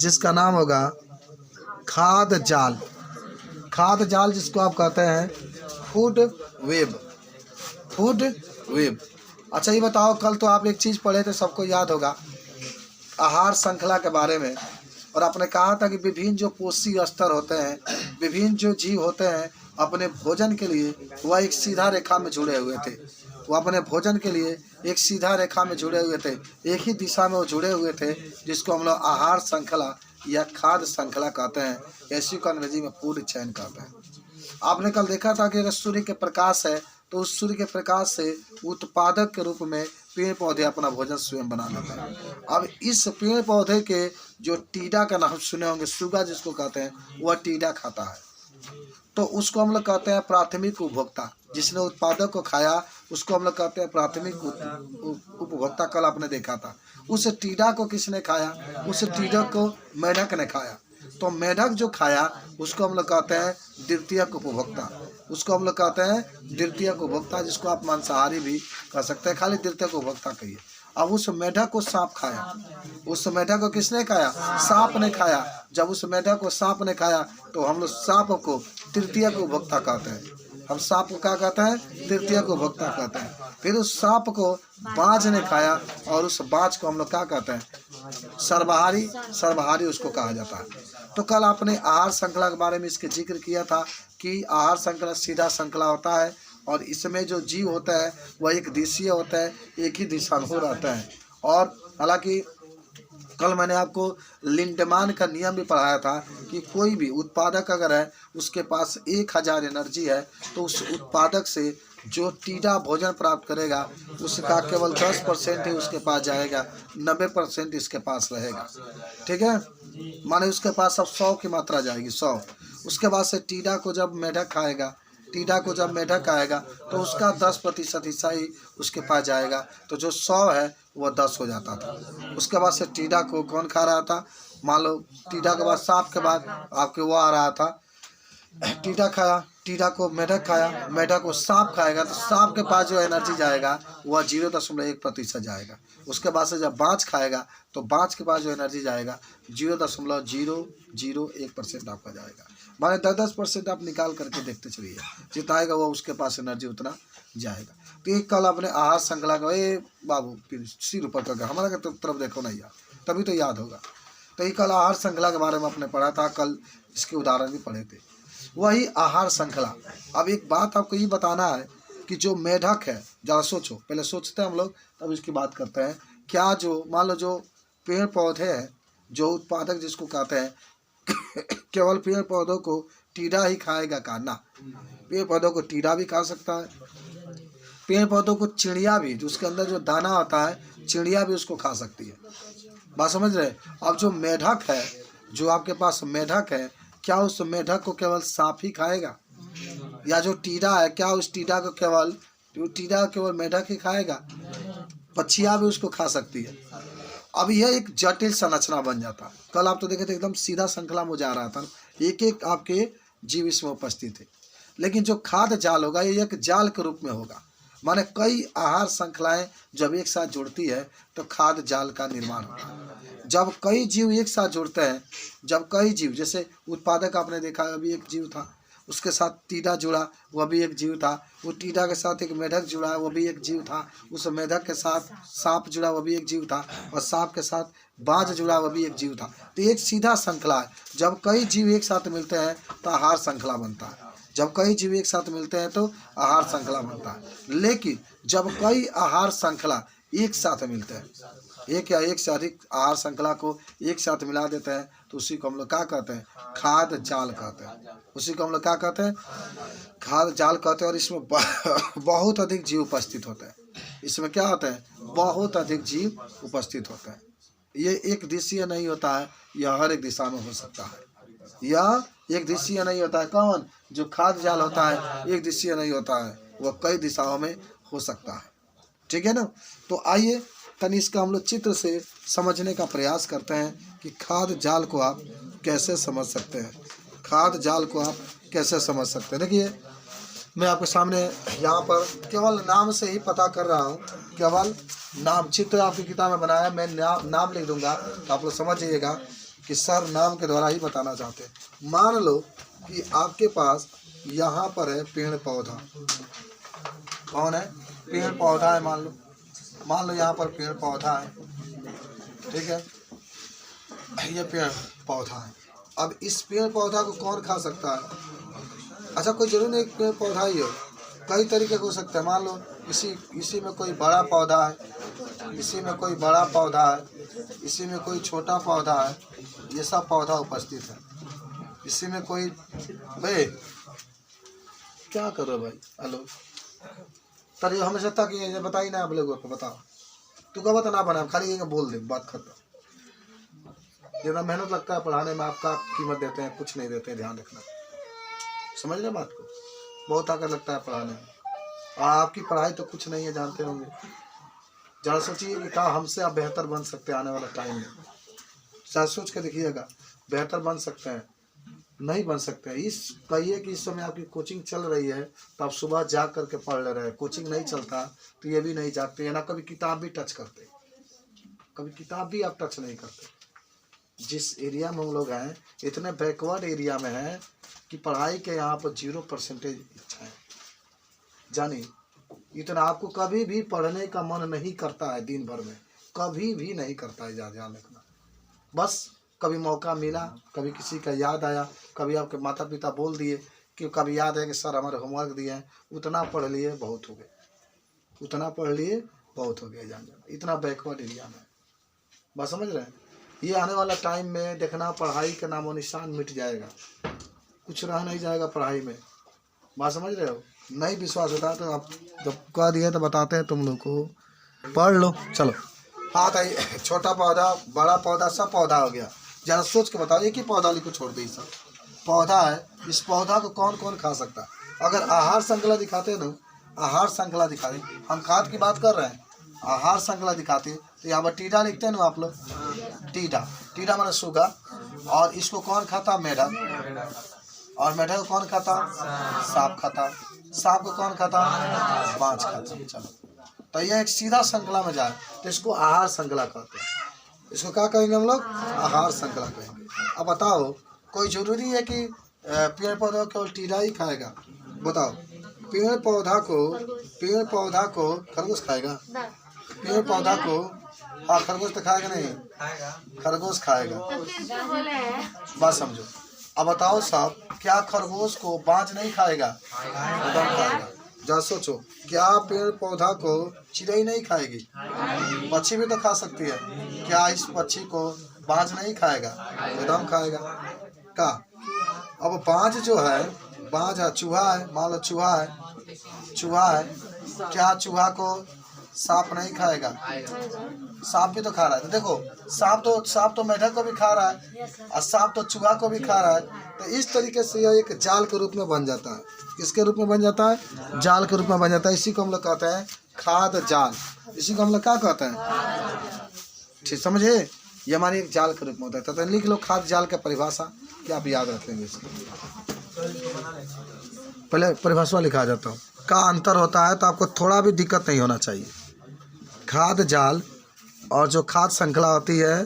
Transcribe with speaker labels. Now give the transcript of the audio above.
Speaker 1: जिसका नाम होगा खाद जाल। खाद जाल जिसको आप कहते हैं फूड वेब। Food web. अच्छा ये बताओ, कल तो आप एक चीज़ पढ़े थे, सबको याद होगा, आहार श्रृंखला के बारे में, और आपने कहा था कि विभिन्न जो पोषी स्तर होते हैं, विभिन्न जो जीव होते हैं, अपने भोजन के लिए वह एक सीधा रेखा में जुड़े हुए थे। वो अपने भोजन के लिए एक सीधा रेखा में जुड़े हुए थे, एक ही दिशा में वो जुड़े हुए थे, जिसको हम लोग आहार श्रृंखला या खाद्य श्रृंखला कहते हैं। इसी को अंग्रेजी में फूड चेन कहते हैं। आपने कल देखा था कि अगर सूर्य के प्रकाश है तो उस सूर्य के प्रकाश से उत्पादक के रूप में पेड़ पौधे अपना भोजन स्वयं बना लेते हैं। अब इस पेड़ पौधे के जो टीडा का नाम सुने होंगे, सुगा जिसको कहते हैं, वह टीडा खाता है। तो उसको हम लोग कहते हैं प्राथमिक उपभोक्ता। जिसने उत्पादक को खाया उसको हम लोग कहते हैं प्राथमिक उपभोक्ता। कल आपने देखा था उस टीडा को किसने खाया? उस टीडा को मेढक ने खाया। तो मेढक जो खाया उसको हम लोग कहते हैं द्वितीयक उपभोक्ता। उसको हम लोग कहते हैं द्वितीयक उपभोक्ता, जिसको आप मांसाहारी भी कह सकते हैं, खाली द्वितीयक उपभोक्ता कहिए। अब उस मेढक को सांप खाया। उस मेढक को किसने खाया? सांप ने खाया। जब उस मेढक को सांप ने खाया तो हम लोग सांप को तृतीयक उपभोक्ता कहते हैं। हम सांप को क्या कहते हैं? तृतीयक उपभोक्ता कहते हैं। फिर उस सांप को बाज ने खाया और उस बाज को हम लोग क्या कहते हैं? सर्वहारी। सर्वहारी उसको कहा जाता है। तो कल आपने आहार श्रृंखला के बारे में इसके जिक्र किया था कि आहार श्रृंखला सीधा श्रृंखला होता है और इसमें जो जीव होता है वह एक दिशीय होता है, एक ही दिशा में रहता है। और हालांकि कल मैंने आपको लिंडमान का नियम भी पढ़ाया था कि कोई भी उत्पादक अगर है उसके पास 1000 एनर्जी है तो उस उत्पादक से जो टीडा भोजन प्राप्त करेगा उसका केवल 10% ही उसके पास जाएगा, 90% इसके पास रहेगा। ठीक है, माने उसके पास अब 100 की मात्रा जाएगी, 100। उसके बाद से टीडा को जब मेढक खाएगा, टीडा को जब मेढक खाएगा तो उसका 10% हिस्सा ही उसके पास जाएगा। तो जो 100 है वह 10 हो जाता था। उसके बाद से टीडा को कौन खा रहा था? मान लो टीडा के बाद सांप के बाद आपके वो आ रहा था, टीडा खाया, टीडा को मेढक खाया, मेढक को सांप खाएगा तो सांप के पास जो एनर्जी जाएगा वह 0.1% जाएगा। उसके बाद से जब बाज खाएगा तो बाज के पास जो एनर्जी जाएगा 0.001% आपका जाएगा। माने 10% आप निकाल करके देखते चलिए, जितना आएगा वो उसके पास एनर्जी उतना जाएगा। तो ये कल अपने आहार श्रृंखला का, ए बाबू फिर सिर ऊपर करके हमारा तरफ देखो ना यार, तभी तो याद होगा। तो ये कल आहार श्रृंखला के बारे में आपने पढ़ा था, कल इसके उदाहरण भी पढ़े थे। वही आहार श्रृंखला। अब एक बात आपको ये बताना है कि जो मेढक है, ज़रा सोचो, पहले सोचते हैं हम लोग तब इसकी बात करते हैं। क्या जो मान लो जो पेड़ पौधे हैं, जो उत्पादक जिसको कहते हैं, केवल पेड़ पौधों को टीडा ही खाएगा का? ना, पेड़ पौधों को टीडा भी खा सकता है। पेड़ पौधों को चिड़िया भी, जो उसके अंदर जो दाना होता है, चिड़िया भी उसको खा सकती है। बात समझ रहे? अब जो मेढक है, जो आपके पास मेढक है, क्या उस मेढक को केवल सांप ही खाएगा? या जो टीडा है, क्या उस टीडा को केवल मेढक ही खाएगा? पक्षियाँ भी उसको खा सकती है। अब यह एक जटिल संरचना बन जाता। कल आप तो देखे थे एकदम सीधा श्रृंखला में जा रहा था, एक एक आपके जीव इसमें उपस्थित थे। लेकिन जो खाद्य जाल होगा ये एक जाल के रूप में होगा। माने कई आहार श्रृंखलाएं जब एक साथ जुड़ती है तो खाद्य जाल का निर्माण होता है। जब कई जीव एक साथ जुड़ते हैं, जब कई जीव, जैसे उत्पादक आपने देखा अभी एक जीव था, उसके साथ टीडा जुड़ा, वह भी एक जीव था। वो टीडा के साथ एक मेढक जुड़ा, वह भी एक जीव था। उस मेढक के साथ सांप जुड़ा, वह भी एक जीव था। और सांप के साथ बाज जुड़ा, वह भी एक जीव था। तो एक सीधा श्रृंखला है। जब कई जीव एक साथ मिलते हैं तो आहार श्रृंखला बनता है। जब कई जीव एक साथ मिलते हैं तो आहार श्रृंखला बनता है। लेकिन जब कई आहार श्रृंखला एक साथ मिलते हैं, एक या एक से अधिक आहार श्रृंखला को एक साथ मिला देते हैं, तो उसी को हम लोग क्या कहते हैं? खाद्य जाल कहते हैं। उसी को हम लोग क्या कहते हैं? खाद्य जाल कहते हैं। और इसमें बहुत अधिक जीव उपस्थित होते हैं। इसमें क्या होता है? बहुत अधिक जीव उपस्थित होते हैं। ये एक दिशीय नहीं होता है, यह हर एक दिशा में हो सकता है। यह एक दिशीय नहीं होता है। कौन? जो खाद्य जाल होता है एक दिशीय नहीं होता है, वह कई दिशाओं में हो सकता है। ठीक है ना? तो आइए तनि इसका हम लोग चित्र से समझने का प्रयास करते हैं कि खाद्य जाल को आप कैसे समझ सकते हैं। खाद्य जाल को आप कैसे समझ सकते हैं। देखिए मैं आपके सामने यहाँ पर केवल नाम से ही पता कर रहा हूँ, केवल नाम। चित्र आपकी किताब में बनाया, मैं नाम लिख दूंगा तो आप लोग समझ जाइएगा कि सर नाम के द्वारा ही बताना चाहते हैं। मान लो कि आपके पास यहाँ पर है पेड़ पौधा, कौन है? पेड़ पौधा है। मान लो यहाँ पर पेड़ पौधा है, ठीक है, ये पेड़ पौधा है। अब इस पेड़ पौधा को कौन खा सकता है? अच्छा, कोई जरूर नहीं पेड़ पौधा ही हो, कई तरीके हो सकते हैं। मान लो इसी में कोई बड़ा पौधा है, इसी में कोई बड़ा पौधा है, इसी में कोई छोटा पौधा है, ये सब पौधा उपस्थित है। इसी में कोई भाई क्या कर रहे हो भाई? हेलो, तर हमेशा तक ये बताई ना आप लोगों को, बताओ तू कब बता ना बना, खाली ये बोल दे, बात खत्म। जितना मेहनत लगता है पढ़ाने में, आपका कीमत देते हैं, कुछ नहीं देते हैं, ध्यान रखना। समझ रहे बात को? बहुत ताकत लगता है पढ़ाने में, और आपकी पढ़ाई तो कुछ नहीं है, जानते होंगे। जरा सोचिए कि क्या हमसे आप बेहतर बन सकते हैं आने वाला टाइम में। शायद सोच के देखिएगा, बेहतर बन सकते हैं? नहीं बन सकते हैं। इस कहिए कि इस समय आपकी कोचिंग चल रही है तो आप सुबह जाग करके पढ़ ले रहे हैं। कोचिंग नहीं चलता तो ये भी नहीं जागते, ना कभी किताब भी टच करते, कभी किताब भी आप टच नहीं करते। जिस एरिया में हम लोग हैं, इतने बैकवर्ड एरिया में हैं कि पढ़ाई के यहाँ पर 0% इच्छा है। जानिए, इतना आपको कभी भी पढ़ने का मन नहीं करता है, दिन भर में कभी भी नहीं करता है। ध्यान रखना। बस कभी मौका मिला, कभी किसी का याद आया, कभी आपके माता पिता बोल दिए कि कभी याद है कि सर हमारे होमवर्क दिए हैं, उतना पढ़ लिए बहुत हो गए, उतना पढ़ लिए बहुत हो गया। जान इतना बैकवर्ड एरिया में, बस समझ रहे हैं। ये आने वाला टाइम में देखना, पढ़ाई का नामो निशान मिट जाएगा, कुछ रह नहीं जाएगा पढ़ाई में। बात समझ रहे हो? नहीं विश्वास होता तो आप जब कह दिए तो बताते हैं तुम लोग को, पढ़ लो। चलो हाँ, तो छोटा पौधा, बड़ा पौधा, सब पौधा हो गया। जरा सोच के बताओ, एक ही पौधा लिखो, छोड़ दी। सब पौधा है, इस पौधा को कौन कौन खा सकता है? अगर आहार श्रृंखला दिखाते ना, आहार श्रृंखला दिखाते, हम खाद की बात कर रहे हैं, आहार श्रृंखला दिखाते तो यहाँ पर टीडा लिखते हैं ना आप लोग, टीडा माने सूगा। और इसको कौन खाता? मेढक। और मेढक को कौन खाता? सांप खाता। सांप को कौन खाता? बाज खाता। चलो, तो यह एक सीधा श्रृंखला में जाए तो इसको आहार श्रृंखला कहते हैं। इसको क्या कहेंगे हम लोग? आहार श्रृंखला कहेंगे। अब बताओ, कोई जरूरी है कि पेड़ पौधा केवल टीडा ही खाएगा? बताओ, पेड़ पौधा को खरगोश खाएगा? पेड़ पौधा को, हाँ, खरगोश तो खाएगा नहीं, खरगोश खाएगा। बात समझो। अब बताओ साहब, क्या खरगोश को बाज नहीं खाएगा? एकदम खाएगा। जरा सोचो, क्या पेड़ पौधा को चिड़ै नहीं खाएगी? पक्षी भी तो खा सकती है, क्या इस पक्षी को बाज नहीं खाएगा? एकदम खाएगा। का अब बाज जो है, बाज है, चूहा है, मान लो चूहा है, क्या चूहा को सांप नहीं खाएगा? सांप भी तो खा रहा है। तो देखो, सांप तो मेढक को भी खा रहा है, और सांप तो चूहा को भी खा रहा है। तो इस तरीके से यह एक जाल के रूप में बन जाता है। किसके रूप में बन जाता है? जाल के रूप में बन जाता है। इसी को हम लोग कहते हैं खाद जाल। इसी को हम लोग क्या कहते हैं? ठीक समझे? ये हमारी एक जाल के रूप में होता है। तो लिख लो खाद जाल का परिभाषा, क्या आप याद रखेंगे इसको? पहले परिभाषा लिखा जाता है, का अंतर होता है, तो आपको थोड़ा भी दिक्कत नहीं होना चाहिए। खाद जाल और जो खाद श्रृंखला होती है